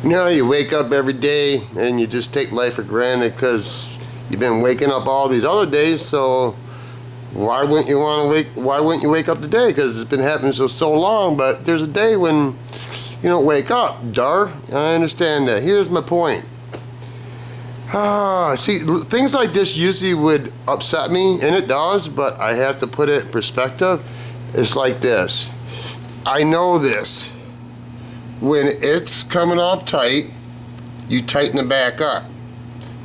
You know, you wake up every day and you just take life for granted because you've been waking up all these other days, so why wouldn't you wake up today? Because it's been happening so long. But there's a day when you don't wake up, Dar. I understand that. Here's my point. See, things like this usually would upset me, and it does, but I have to put it in perspective. It's like this. I know this. When it's coming off tight, you tighten it back up.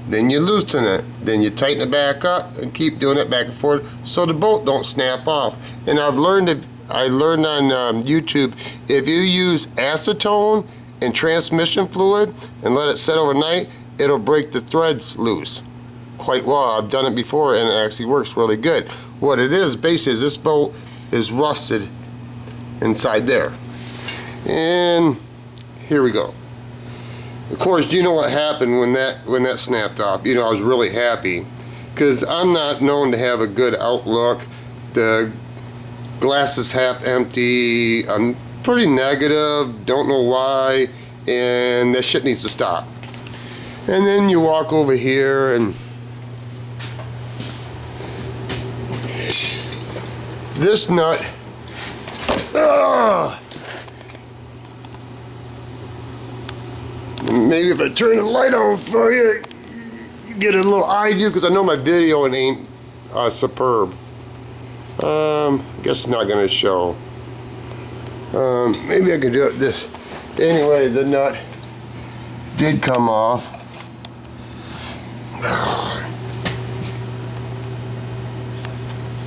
Then you loosen it. Then you tighten it back up and keep doing it back and forth so the bolt don't snap off. And I learned on YouTube, if you use acetone and transmission fluid and let it set overnight, it'll break the threads loose quite well. I've done it before and it actually works really good. What it is basically is this bolt is rusted inside there. And here we go. Of course, you know what happened when that snapped off. You know, I was really happy because I'm not known to have a good outlook. The glass is half empty. I'm pretty negative, don't know why, and that shit needs to stop. And then you walk over here and this nut, maybe if I turn the light on for you, you get a little eye view, because I know my video ain't superb. I guess it's not going to show. Maybe I can do it this. Anyway, the nut did come off.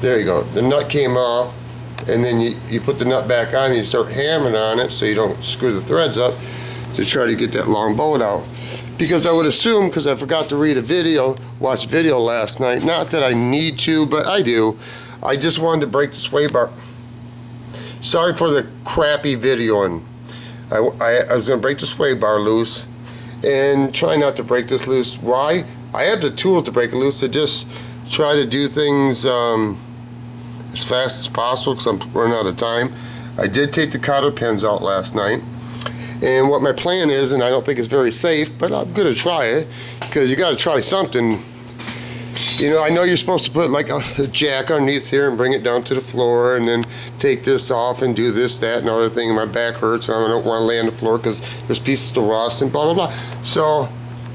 There you go. The nut came off, and then you put the nut back on and you start hammering on it so you don't screw the threads up to try to get that long bolt out. Because I would assume, because I forgot to watch video last night, not that I need to, but I do. I just wanted to break the sway bar. Sorry for the crappy videoing. I was going to break the sway bar loose and try not to break this loose. Why? I have the tools to break it loose, to just try to do things as fast as possible because I'm running out of time. I did take the cotter pins out last night, and what my plan is, and I don't think it's very safe, but I'm gonna try it because you got to try something. You know, I know you're supposed to put like a jack underneath here and bring it down to the floor, and then take this off and do this, that, and other thing. My back hurts, so I don't want to lay on the floor because there's pieces of rust and blah blah blah. So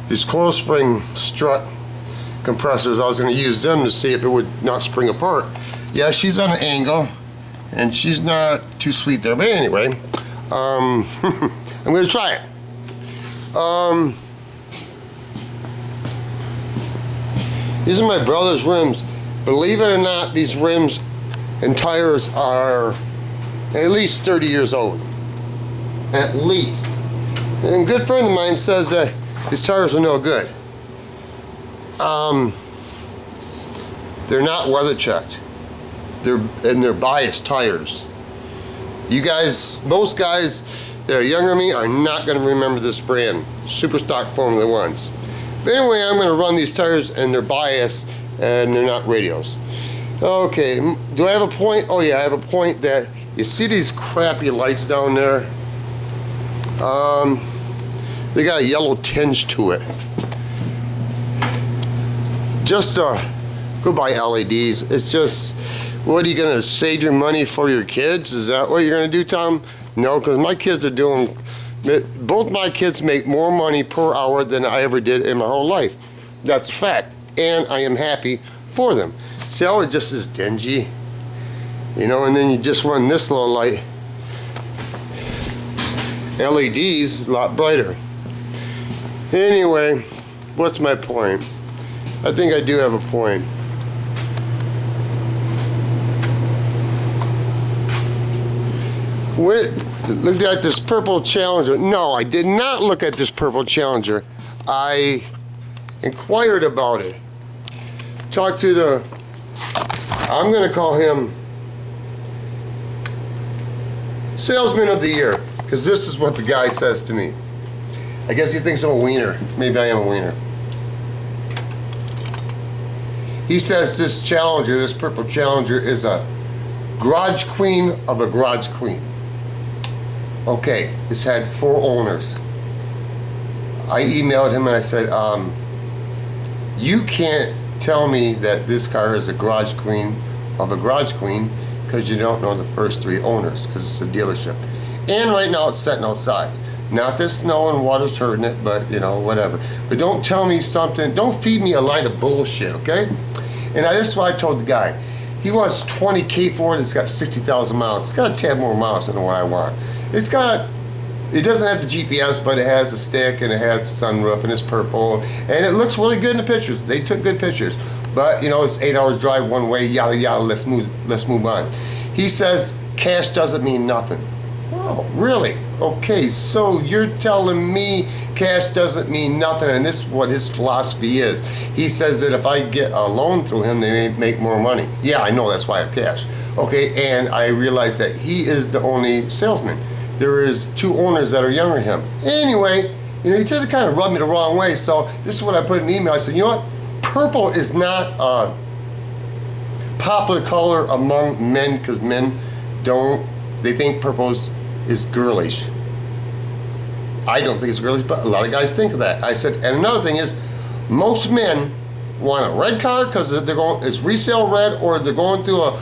these coil spring strut compressors, I was going to use them to see if it would not spring apart. Yeah, she's on an angle and she's not too sweet there, but anyway, I'm going to try it. These are my brother's rims. Believe it or not, these rims and tires are at least 30 years old. At least. And a good friend of mine says that these tires are no good. They're not weather checked. They're biased tires. You guys, most guys that are younger than me are not going to remember this brand. Super stock Formula Ones. But anyway, I'm going to run these tires and they're biased and they're not radios. Okay, do I have a point? Oh yeah, I have a point. That you see these crappy lights down there? They got a yellow tinge to it. Just go buy LEDs. It's just, what are you gonna save your money for your kids? Is that what you're gonna do, Tom? No, because my kids are doing, both my kids make more money per hour than I ever did in my whole life. That's a fact, and I am happy for them. See how it just is dingy? You know, and then you just run this little light. LEDs, a lot brighter. Anyway, what's my point? I think I do have a point. Looked at this purple Challenger. No, I did not look at this purple Challenger. I inquired about it. Talked to the, I'm gonna call him Salesman of the Year, because this is what the guy says to me. I guess he thinks I'm a wiener. Maybe I am a wiener. He says this Challenger, this purple Challenger, is a garage queen of a garage queen. Okay, it's had 4 owners. I emailed him and I said, you can't tell me that this car is a garage queen of a garage queen because you don't know the first 3 owners, because it's a dealership. And right now it's sitting outside. Not that snow and water's hurting it, but you know, whatever. But don't tell me something, don't feed me a line of bullshit, okay? And that's why I told the guy. He wants 20K for it, it's got 60,000 miles. It's got a tad more miles than what I want. It doesn't have the GPS, but it has the stick and it has the sunroof and it's purple. And it looks really good in the pictures. They took good pictures. But you know, it's 8 hours drive one way, yada yada, let's move on. He says cash doesn't mean nothing. Oh, really? Okay, so you're telling me cash doesn't mean nothing, and this is what his philosophy is. He says that if I get a loan through him, they may make more money. Yeah, I know, that's why I have cash. Okay, and I realize that he is the only salesman. There is 2 owners that are younger than him. Anyway, you know, he tried to kind of rub me the wrong way, so this is what I put in the email. I said, you know what? Purple is not a popular color among men, because men they think purple is girlish. I don't think it's girlish, but a lot of guys think of that. I said, and another thing is, most men want a red car because it's resale red, or they're going through a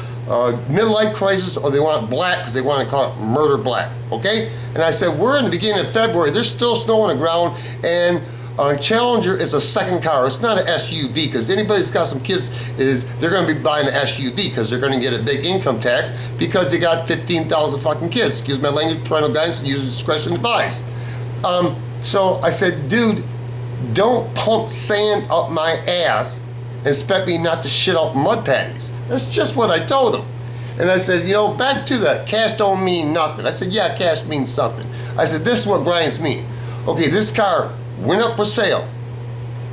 midlife crisis, or they want black because they want to call it murder black, okay? And I said, we're in the beginning of February, there's still snow on the ground, and a Challenger is a second car. It's not an SUV, because anybody that's got some kids, they're going to be buying an SUV because they're going to get a big income tax because they got 15,000 fucking kids. Excuse my language, parental guidance, and use discretion advised. So I said, dude, don't pump sand up my ass and expect me not to shit out mud patties. That's just what I told him. And I said, you know, back to that, cash don't mean nothing. I said, yeah, cash means something. I said, this is what grinds me. Okay, this car went up for sale,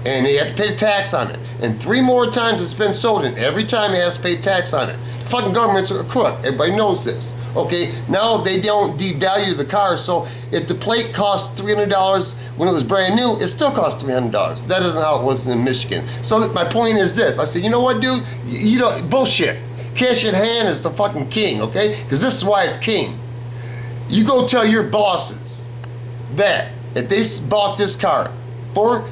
and he had to pay the tax on it. And 3 more times it's been sold, and every time he has to pay tax on it. The fucking government's a crook. Everybody knows this. Okay, now they don't devalue the car, so if the plate costs $300 when it was brand new, it still costs $300. That isn't how it was in Michigan. So my point is this. I said, you know what, dude? You don't, bullshit. Cash in hand is the fucking king, okay? Because this is why it's king. You go tell your bosses that if they bought this car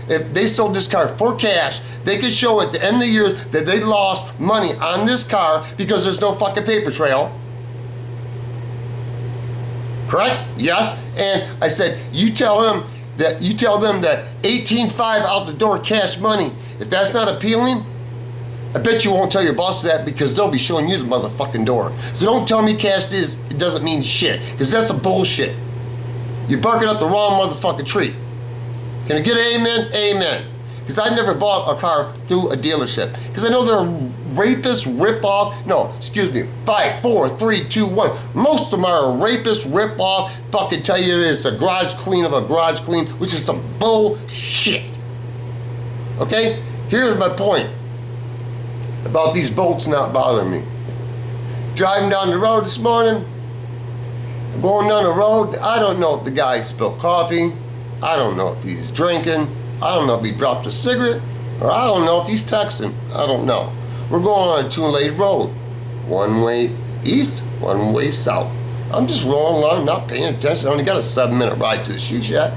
if they sold this car for cash, they could show at the end of the year that they lost money on this car because there's no fucking paper trail. Correct? Yes. And I said, you tell them that 18.5 out the door cash money. If that's not appealing, I bet you won't tell your bosses that, because they'll be showing you the motherfucking door. So don't tell me cash it doesn't mean shit, because that's a bullshit. You're barking up the wrong motherfucking tree. Can I get an amen? Amen. Because I never bought a car through a dealership. Because I know they're rapists, rip-off. No, excuse me. 5, 4, 3, 2, 1. Most of them are a rapist, rip-off. Fucking tell you it's a garage queen of a garage queen, which is some bullshit. Okay? Here's my point about these bolts not bothering me. Driving down the road this morning, going down the road, I don't know if the guy spilled coffee. I don't know if he's drinking. I don't know if he dropped a cigarette, or I don't know if he's texting. I don't know. We're going on a 2-lane road. One way east, one way south. I'm just rolling along, not paying attention. I only got a 7-minute ride to the shoe shack.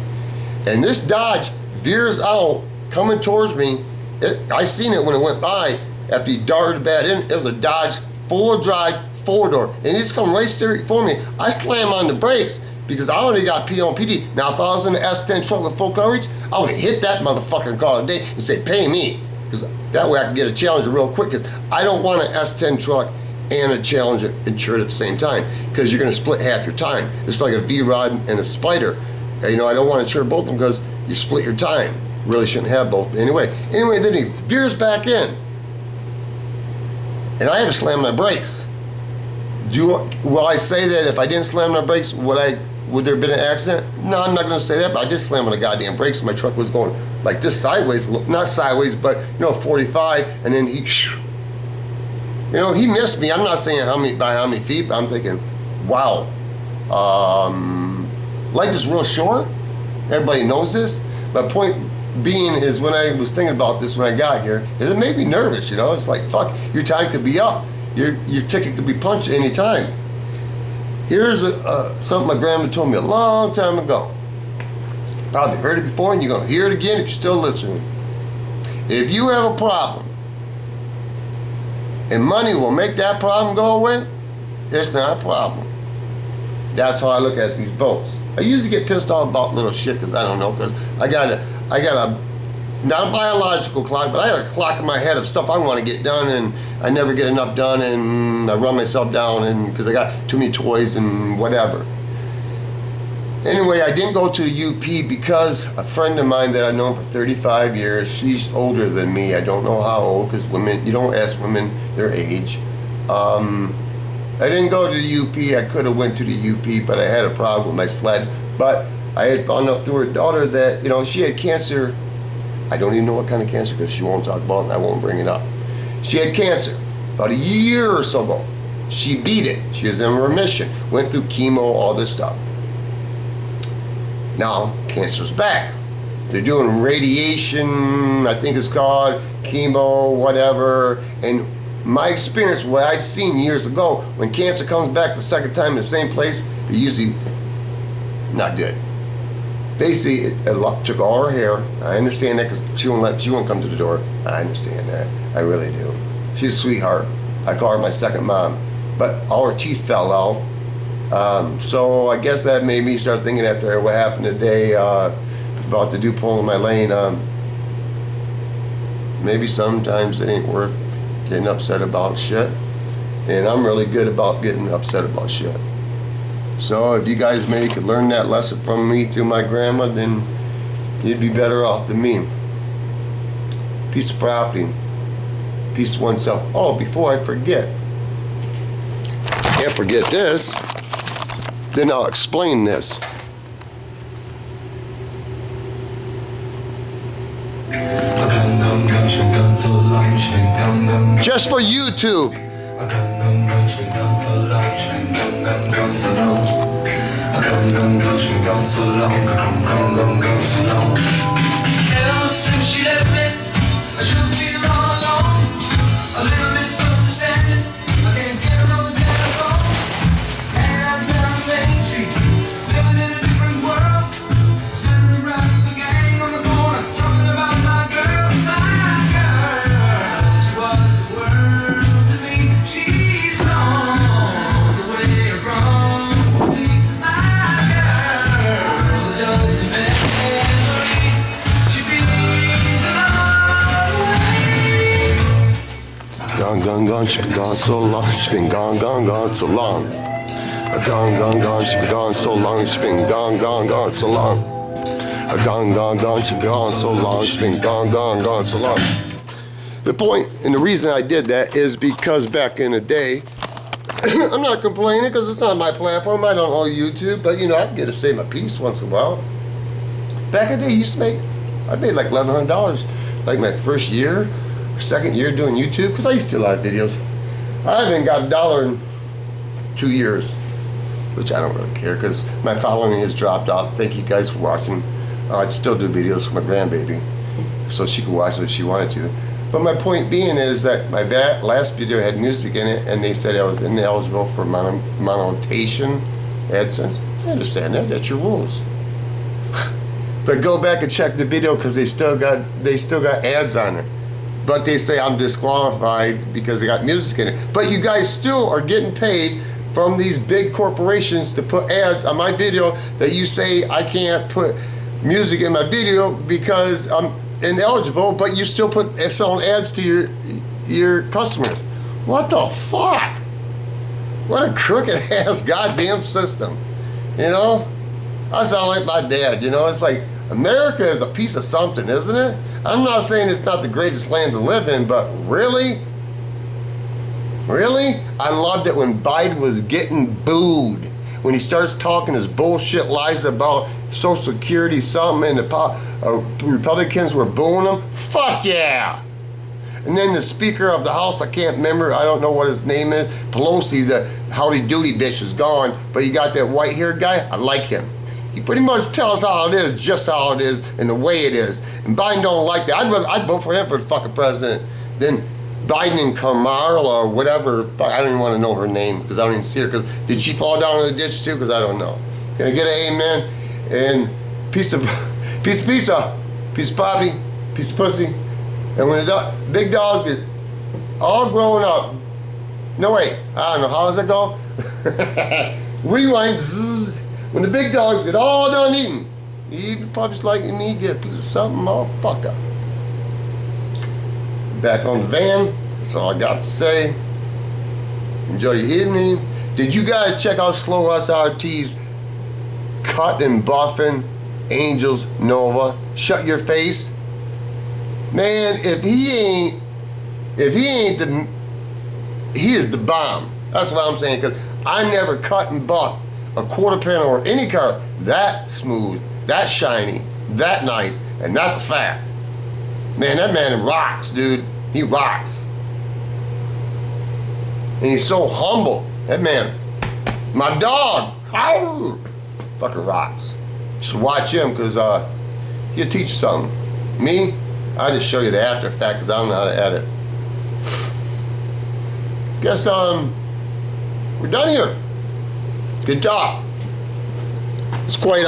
And this Dodge veers out, coming towards me. I seen it when it went by after he darted bad in. It was a Dodge 4-wheel drive, 4-door. And it's coming right straight for me. I slam on the brakes, because I already got P on PD. Now, if I was in the S10 truck with full coverage, I would have hit that motherfucking car today and say, pay me. Because that way I can get a Challenger real quick, because I don't want an S10 truck and a Challenger insured at the same time, because you're going to split half your time. It's like a V-Rod and a Spider. You know, I don't want to insure both of them because you split your time. Really shouldn't have both. Anyway, then he veers back in. And I had to slam my brakes. Will I say that if I didn't slam my brakes, would there have been an accident? No, I'm not going to say that, but I did slam on the goddamn brakes. My truck was going like this sideways, not sideways, but 45, and then he missed me. I'm not saying by how many feet, but I'm thinking, wow, life is real short. Everybody knows this. My point being is, when I was thinking about this when I got here, it made me nervous. It's like, fuck, your time could be up. Your ticket could be punched at any time. Here's something my grandma told me a long time ago. Probably heard it before and you're going to hear it again if you're still listening. If you have a problem and money will make that problem go away, it's not a problem. That's how I look at these boats. I usually get pissed off about little shit because I don't know, because I got a not a biological clock, but I got a clock in my head of stuff I want to get done, and I never get enough done, and I run myself down, and because I got too many toys and whatever. Anyway, I didn't go to the UP because a friend of mine that I've known for 35 years, she's older than me. I don't know how old, because women, you don't ask women their age. I didn't go to the UP. I could have went to the UP, but I had a problem with my sled. But I had found out through her daughter that, you know, she had cancer. I don't even know what kind of cancer, because she won't talk about it and I won't bring it up. She had cancer about a year or so ago. She beat it. She was in remission. Went through chemo, all this stuff. Now, cancer's back. They're doing radiation, I think it's called, chemo, whatever. And my experience, what I'd seen years ago, when cancer comes back the second time in the same place, it's usually not good. Basically, it took all her hair. I understand that because she won't come to the door. I understand that. I really do. She's a sweetheart. I call her my second mom. But all her teeth fell out. So I guess that made me start thinking after what happened today about the dude pulling my lane. Maybe sometimes it ain't worth getting upset about shit. And I'm really good about getting upset about shit. So if you guys maybe could learn that lesson from me through my grandma, then you'd be better off than me. Piece of property, piece of oneself. Oh, before I forget, can't forget this, then I'll explain this. Just for YouTube. Ever since she left me, I should feel all alone. A little misunderstanding, I can't get her on the telephone. Hanging out down Main Street, living in a different world. Sitting around with the gang on the corner, talking about my girl. She was the world to me. She's gone the way across the sea. My girl is just a memory. She beats another way. Gone, she's been gone so long, she's been gone so long. Gone, she's been gone so long, she's been gone so long. Gone, she's been gone so long, she's been gone so long. The point and the reason I did that is because back in the day, I'm not complaining because it's not my platform, I don't own YouTube, but you know, I can get to say my piece once in a while. Back in the day, I made like $1,100, like my first year, or second year doing YouTube, because I used to do a lot of videos. I haven't got $1 in 2 years, which I don't really care, because my following has dropped off. Thank you guys for watching. I'd still do videos for my grandbaby, so she could watch it if she wanted to. But my point being is that my last video had music in it, and they said I was ineligible for monetization, AdSense. I understand that. That's your rules. But go back and check the video because they still got ads on it. But they say I'm disqualified because they got music in it. But you guys still are getting paid from these big corporations to put ads on my video that you say I can't put music in my video because I'm ineligible, but you still selling ads to your customers. What the fuck? What a crooked ass goddamn system. You know? I sound like my dad, you know? It's like America is a piece of something, isn't it? I'm not saying it's not the greatest land to live in, but really? Really? I loved it when Biden was getting booed. When he starts talking his bullshit lies about Social Security, something, and the Republicans were booing him. Fuck yeah! And then the Speaker of the House, I can't remember, I don't know what his name is, Pelosi, the howdy doody bitch is gone, but you got that white haired guy, I like him. He pretty much tells how it is, just how it is, and the way it is. And Biden don't like that. I'd vote for him for the fucking president than Biden and Kamala or whatever. I don't even want to know her name because I don't even see her. Because did she fall down in the ditch too? Because I don't know. Can I get an amen? And piece of Piece of pizza, piece of property, piece of pussy. And when the big dogs get all grown up, no wait, I don't know, how does it go? Rewind, zzz. When the big dogs get all done eating, you puppies like me get a piece of something, motherfucker. Back on the van, that's all I got to say. Enjoy your evening. Did you guys check out Slow SRT's cut and buffing Angels Nova? Shut your face. Man, if he ain't the, he is the bomb. That's what I'm saying, because I never cut and buff a quarter panel or any car that smooth, that shiny, that nice, and that's a fact. Man, that man rocks, dude. He rocks. And he's so humble. That man, my dog, fucking rocks. You should watch him, because he'll teach you something. Me, I just show you the after effect, because I don't know how to edit. Guess we're done here. Good job. It's quite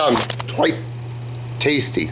tasty.